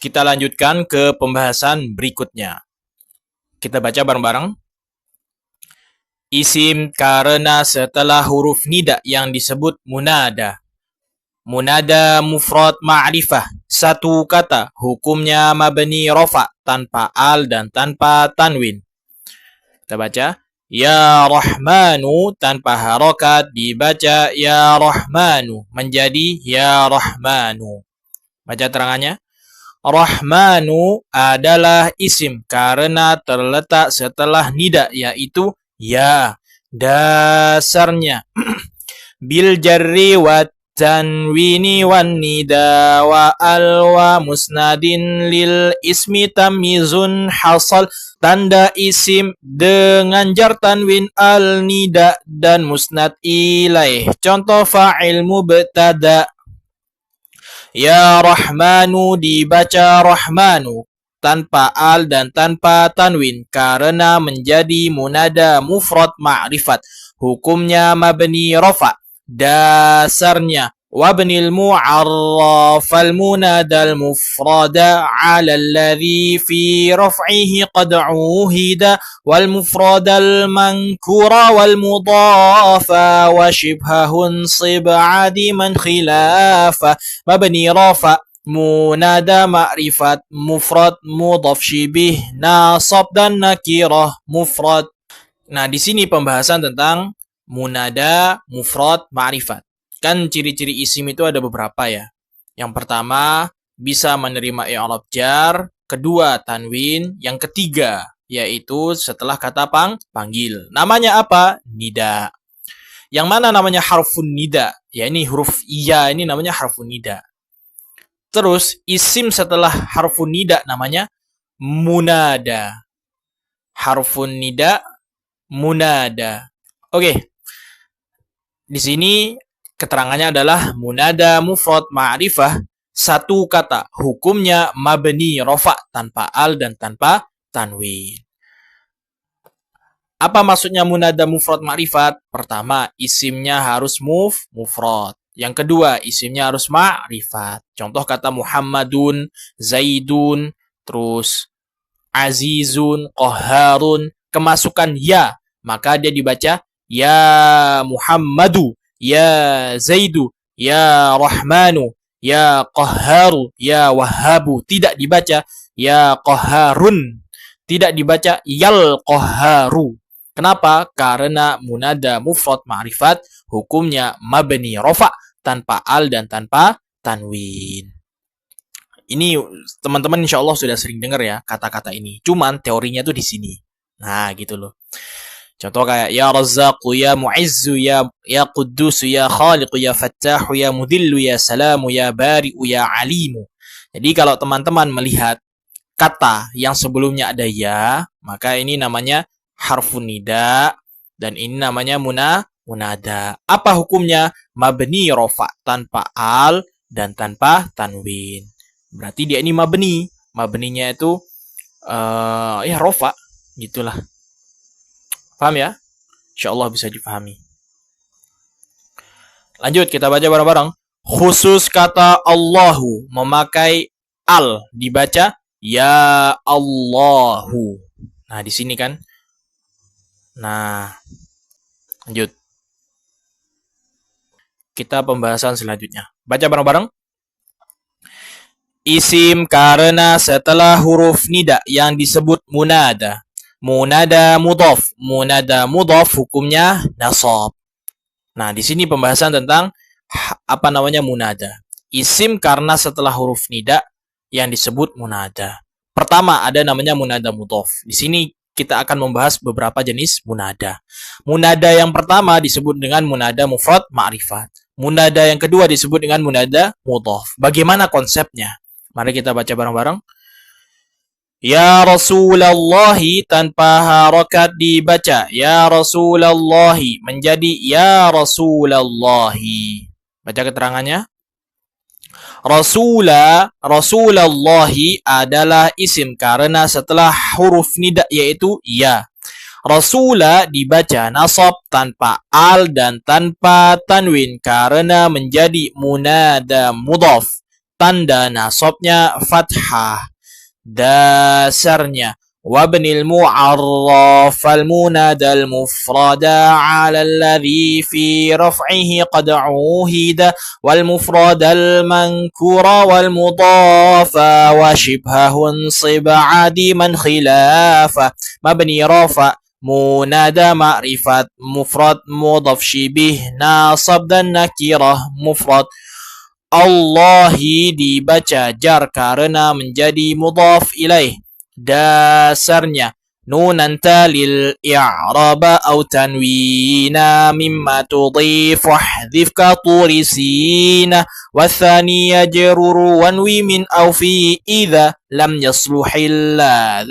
kita lanjutkan ke pembahasan berikutnya. Kita baca bareng-bareng. Isim karena setelah huruf nida yang disebut munada. Munada mufrad ma'rifah, satu kata, hukumnya mabni rofa, tanpa al dan tanpa tanwin. Kita baca, ya Rahmanu, tanpa harokat dibaca ya Rahmanu, menjadi ya Rahmanu. Baca terangannya. Rahmanu adalah isim karena terletak setelah nida, yaitu ya. Dasarnya bil jarri wa tanwini wan nida wa al wa musnadin lil ismi tamyizun hasal. Tanda isim dengan jar tanwin al nida dan musnad ilaih. Contoh fa'il mubtada. Ya Rahmanu dibaca Rahmanu tanpa al dan tanpa tanwin karena menjadi munada mufrad ma'rifat. Hukumnya mabni rofa. Dasarnya wabnil mu'arraf al-munada al-mufrada ala alladhi fi raf'ihi qad uhida wal mufrada al-mankura wal mudafa wa shibhahun sib'adi man khilafa. Mabni rafa munada ma'rifat mufrad mudhaf syibih nasab dan nakirah mufrad. Nah, di sini pembahasan tentang munada mufrad ma'rifat. Kan ciri-ciri isim itu ada beberapa ya. Yang pertama, bisa menerima i'rab jar, kedua tanwin, yang ketiga yaitu setelah kata panggil. Namanya apa? Nida. Yang mana namanya harfun nida? Ya, ini huruf iya, ini namanya harfun nida. Terus isim setelah harfun nida namanya munada. Harfun nida, munada. Oke. Di sini keterangannya adalah munada mufrad ma'rifah, satu kata, hukumnya mabni rofa, tanpa al dan tanpa tanwin. Apa maksudnya munada mufrad ma'rifat? Pertama, isimnya harus mufrad. Yang kedua, isimnya harus ma'rifat. Contoh kata Muhammadun, Zaidun, terus Azizun, Qahharun, kemasukan ya, maka dia dibaca ya Muhammadu, ya Zaidu, ya Rahmanu, ya Qahharu, ya Wahhabu. Tidak dibaca ya Qahharun, tidak dibaca yal Qahharu. Kenapa? Karena munada mufrad ma'rifat hukumnya mabni rofa, tanpa al dan tanpa tanwin. Ini teman-teman insya Allah sudah sering dengar ya kata-kata ini. Cuman teorinya tuh di sini. Nah gitu loh. Contoh kayak ya Razzaqu, ya Mu'izzu, ya Quddusu, ya Khaliqu, ya Fattahu, ya Mudillu, ya Salamu, ya Bari'u, ya Alimu. Jadi kalau teman-teman melihat kata yang sebelumnya ada ya, maka ini namanya harfun nida dan ini namanya munada. Apa hukumnya? Mabni rofa, tanpa al dan tanpa tanwin. Berarti dia ini mabni. Mabninya itu ya rofa, gitulah. Paham ya? Insyaallah bisa dipahami. Lanjut kita baca bareng-bareng. Khusus kata Allahu memakai al, dibaca ya Allahu. Nah, di sini kan. Nah, lanjut. Kita pembahasan selanjutnya. Baca bareng-bareng. Isim karena setelah huruf nida yang disebut munada. Munada mudhaf. Munada mudhaf hukumnya nasab. Nah, di sini pembahasan tentang apa namanya munada. Isim karena setelah huruf nida yang disebut munada. Pertama ada namanya munada mudhaf. Di sini kita akan membahas beberapa jenis munada. Munada yang pertama disebut dengan munada mufrad ma'rifat. Munada yang kedua disebut dengan munada mudhaf. Bagaimana konsepnya? Mari kita baca bareng-bareng. Ya Rasulallahi, tanpa harokat dibaca ya Rasulallahi, menjadi ya Rasulallahi. Baca keterangannya. Rasulallahi adalah isim karena setelah huruf nida yaitu ya. Rasula dibaca nasab tanpa al dan tanpa tanwin karena menjadi munada mudhaf. tanda nasabnya fathah. Dasarnya وابن المعرف المنادى المفرد على الذي في رفعه قد عوهد والمفرد المنكور والمضاف وشبهه انصب عادما خلافا مبني رفع منادى معرفة مفرد مضاف شبه ناصب dan nakirah mufrad. Allahi dibaca jar karena menjadi mudhaf ilaih. Dasarnya nunan talil i'raba au tanwina mimma tudhif wahdhif ka turisina wathani yajruru wanwi min au fi idza lam yasluhil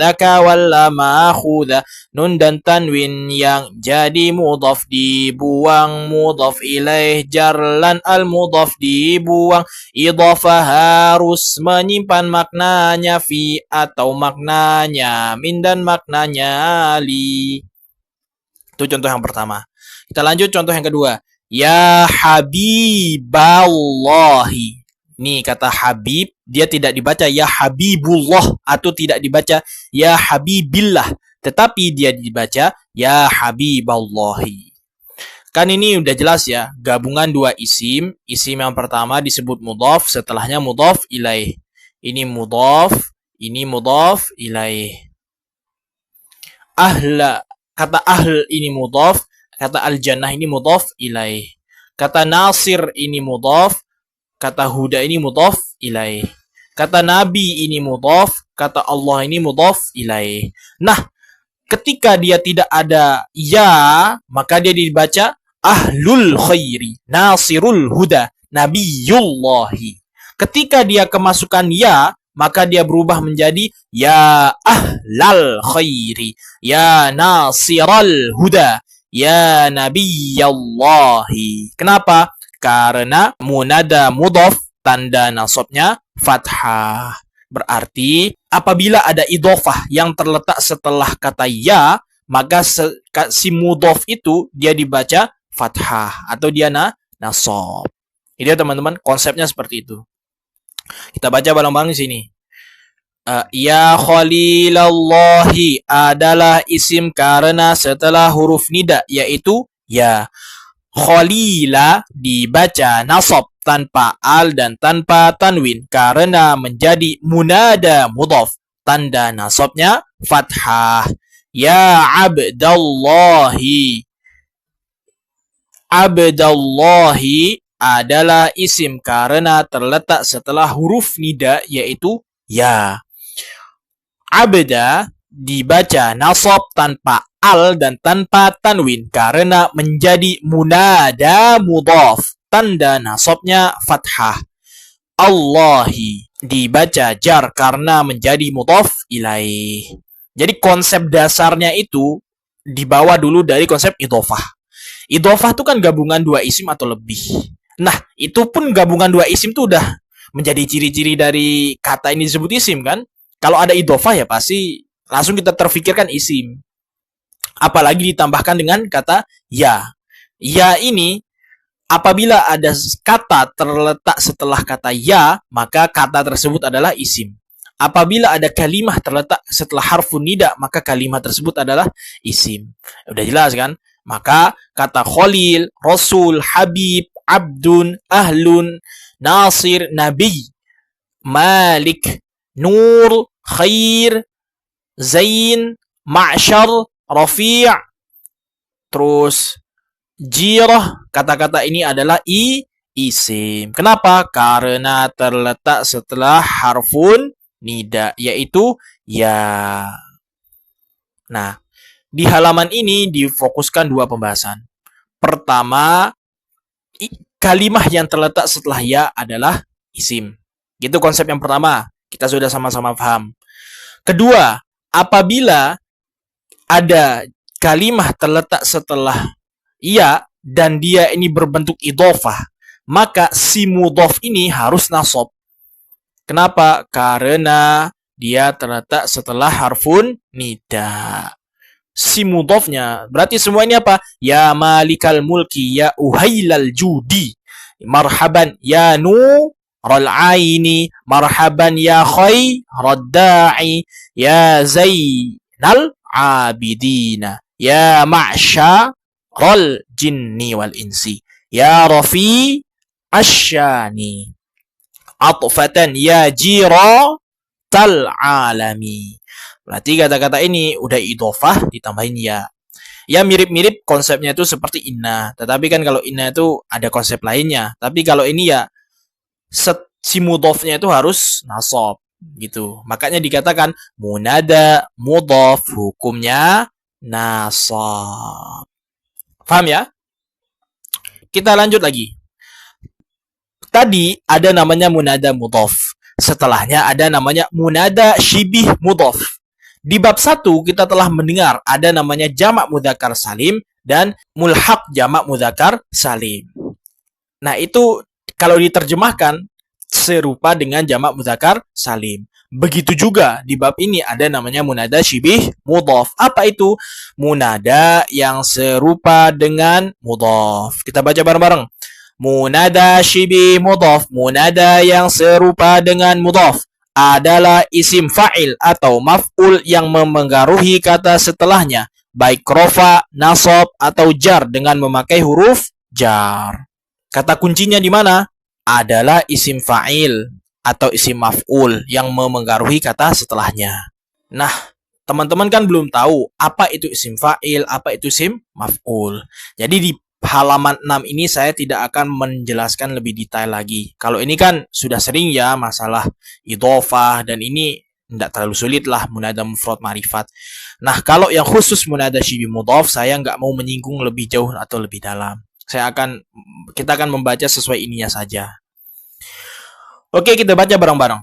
dzaka walla ma'khudha. Nun dan tanwin yang jadi mudhaf dibuang, mudhaf ilaih jarlan al mudhaf dibuang, idhafah harus menyimpan maknanya fi atau maknanya min dan maknanya li. Itu contoh yang pertama. Kita lanjut contoh yang kedua. Ya habiballahi. Nih kata habib, dia tidak dibaca ya habibullah atau tidak dibaca ya habibillah, tetapi dia dibaca ya habiballahi. Kan ini udah jelas ya, gabungan dua isim. Isim yang pertama disebut mudhaf, setelahnya mudhaf ilaih. Ini mudhaf ilaih. Ahla, kata ahl ini mudhaf, kata al-jannah ini mudhaf ilaih. Kata nasir ini mudhaf, kata huda ini mudhaf ilaih. Kata nabi ini mudhaf, kata Allah ini mudhaf ilaih. Nah, ketika dia tidak ada ya, maka dia dibaca ahlul khairi, nasirul huda, nabiyullahi. Ketika dia kemasukan ya, maka dia berubah menjadi ya ahlal khairi, ya nasiral huda, ya nabiyallahi. Kenapa? Karena munada mudhaf tanda nasabnya fathah. Berarti apabila ada idhofah yang terletak setelah kata ya, maka si mudhaf itu dia dibaca fathah atau dia nasab. Jadi teman-teman, konsepnya seperti itu. Kita baca bareng-bareng di sini. Ya khalilallahi adalah isim karena setelah huruf nida yaitu ya. Khalila dibaca nasab tanpa al dan tanpa tanwin karena menjadi munada mudhaf. Tanda nasabnya fathah. Ya abdallahi. Abdallahi adalah isim karena terletak setelah huruf nida yaitu ya. Abda dibaca nasab tanpa al dan tanpa tanwin karena menjadi munada mudhaf. Tanda nasabnya fathah. Allahi dibaca jar karena menjadi mudhaf ilaih. Jadi konsep dasarnya itu dibawa dulu dari konsep idhofah. Idhofah itu kan gabungan dua isim atau lebih. Nah, itu pun gabungan dua isim itu udah menjadi ciri-ciri dari kata ini disebut isim kan. Kalau ada idhofah ya pasti langsung kita terfikirkan isim. Apalagi ditambahkan dengan kata ya. Ya ini apabila ada kata terletak setelah kata ya, maka kata tersebut adalah isim. Apabila ada kalimah terletak setelah harfun nida, maka kalimah tersebut adalah isim. Udah jelas kan? Maka kata khalil, rasul, habib, abdun, ahlun, nasir, nabi, malik, nur, khair, zain, ma'syar, rafi', terus jirah, kata-kata ini adalah isim. Kenapa? Karena terletak setelah harfun nida, yaitu ya. Nah, di halaman ini difokuskan dua pembahasan. Pertama, kalimah yang terletak setelah ya adalah isim. Itu konsep yang pertama. Kita sudah sama-sama paham. Kedua, apabila ada kalimah terletak setelah ya dan dia ini berbentuk idhofah, maka si mudhaf ini harus nasab. Kenapa? Karena dia terletak setelah harfun nida. Si mudhafnya berarti semua ini apa? Ya malikal mulki, ya uhailal judi, marhaban, ya rol aini, marhaban ya khairad da'i, ya zainal abidina, ya ma'syarul jinni wal insi, ya rafi asyani, atfatan ya jira tal alami. Berarti kata-kata ini udah idhofah ditambahin ya. Ya mirip-mirip konsepnya itu seperti inna. Tetapi kan kalau inna itu ada konsep lainnya. Tapi kalau ini ya si mudhofnya itu harus nasab gitu. Makanya dikatakan munada mudhaf hukumnya nasab. Paham ya? Kita lanjut lagi. Tadi ada namanya munada mudhaf. Setelahnya ada namanya munada syibih mudhaf. Di bab 1 kita telah mendengar ada namanya jamak mudzakkar salim dan mulhaq jamak mudzakkar salim. Nah, itu kalau diterjemahkan serupa dengan jamak mudzakkar salim. Begitu juga di bab ini ada namanya munada syibih mudhaf. Apa itu? Munada yang serupa dengan mudhaf. Kita baca bareng-bareng. Munada syibih mudhaf, munada yang serupa dengan mudhaf adalah isim fa'il atau maf'ul yang memengaruhi kata setelahnya, baik rofa, nasab, atau jar dengan memakai huruf jar. Kata kuncinya di mana? Adalah isim fa'il atau isim maf'ul yang memengaruhi kata setelahnya. Nah, teman-teman kan belum tahu apa itu isim fa'il, apa itu isim maf'ul. Jadi di halaman 6 ini saya tidak akan menjelaskan lebih detail lagi. Kalau ini kan sudah sering ya masalah idhofah dan ini tidak terlalu sulit lah munada mufrad ma'rifat. Nah, kalau yang khusus munada syibih mudhaf saya nggak mau menyinggung lebih jauh atau lebih dalam. Kita akan membaca sesuai ininya saja. Oke, kita baca bareng-bareng.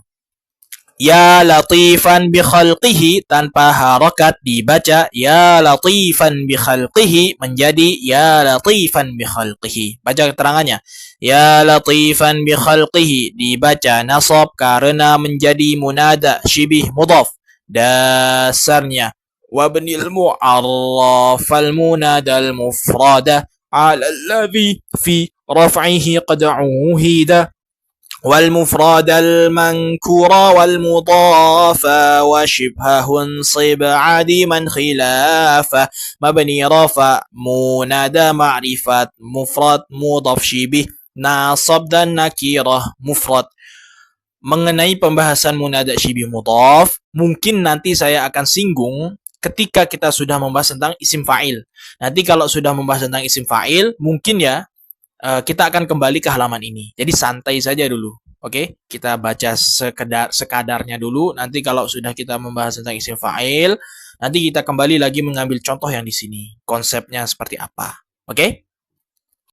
Ya latifan bi khalqihi tanpa harakat dibaca ya latifan bi khalqihi menjadi ya latifan bi khalqihi. Baca keterangannya. Ya latifan bi khalqihi dibaca nasab karena menjadi munada syibih mudhaf. Dasarnya wabnil mu'arraf al munada al mufrada ala alladhi fi raf'ihi qad uhida والمفرد المنكور والمضاف وشبهه انصب عديما خلافه مبني رفع منادى معرفة مفرد مضاف شبه nasab dan nakirah mufrad. Mengenai pembahasan munada syibih mudhaf, mungkin nanti saya akan singgung ketika kita sudah membahas tentang isim fa'il. Nanti kalau sudah membahas tentang isim fa'il, mungkin ya kita akan kembali ke halaman ini. Jadi santai saja dulu. Oke, kita baca sekadarnya dulu. Nanti kalau sudah kita membahas tentang isim fa'il, nanti kita kembali lagi mengambil contoh yang di sini. Konsepnya seperti apa. Oke?